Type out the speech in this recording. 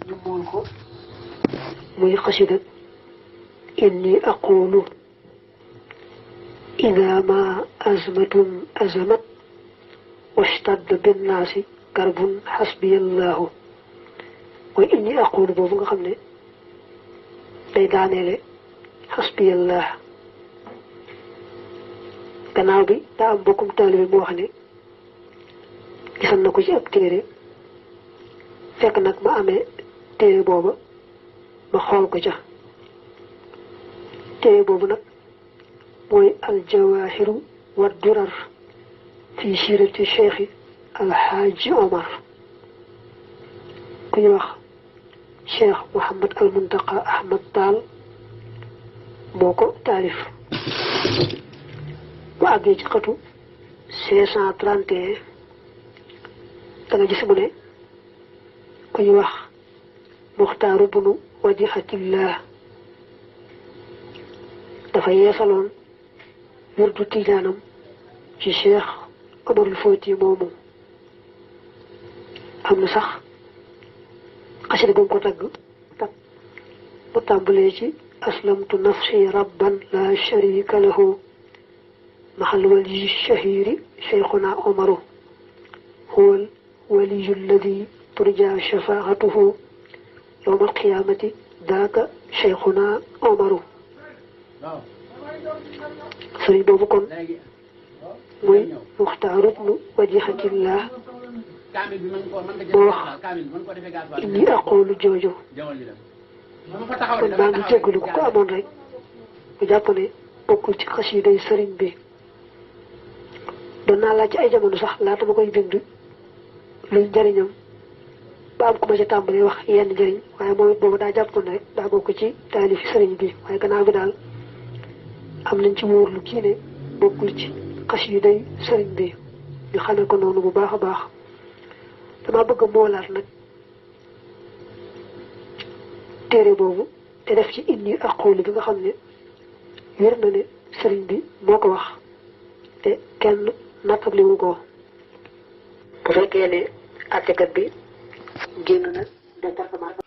ñu mool ko muy xasida inni aqulu ida ma azmatun azamat washtadda binnaasi karbun xasbiyallahu mooy inni aqulu boobu nga xam ne day daaneele xasbiyallah gannaaw bi daa am bokkum taalibe mu wax ne gisan na ko ci ab téere fekk nag ma amee téere booba ma xool ko ca téere boobu nag mooy aljawaahiru wa durar fi siirati cheikhi alxaaji omar ku ñu wax cheikh Mouhamad al Muntaqa Ahmad Taal moo ko taalif bu àggee ci xatu 531 da nga gis mu ne ku ñu wax muxtaaru bunu wadihatillah dafa yeesaloon wirdu tijaanam ci cheikh Omarul Fouti moomu am na sax xasida bu mu ko tagg mu tàmbalee ci aslamtu nafsi rabban la sharika lahu maxal wali shahiri cheikhuna omaru huwal waliyu alladi turja shafaatuhu yowma alqiyamati daaka cheikhuna omaru sëriñ boobu kon muy muxtaaru bnu wadihatillah moo wax inni aqulu jooju kon maa ngi jéggalu ku ko amoon rek mu jàpp ne bokkul ci xasiiday sëriñ bi doon naa laaj ci ay jamono sax laata ma koy bind luy njëriñam ba am ku ma ca tàmbalee wax yenn njëriñ waaye moom it boobu daa jàppoon rek daa bokk ci taalifi sëriñ bi waaye gannaaw bi daal am nañ ci wóorlu kii ne bokkul ci xasiiday sëriñ bi ñu xamee ko noonu bu baax a baax dama bëgg a moolaat nag téere boobu te def ci inni aqulu bi nga xam ne wér na ne sëriñ bi moo ko wax te kenn nattable wu ko bu fekkee ne àttekat bi génn na département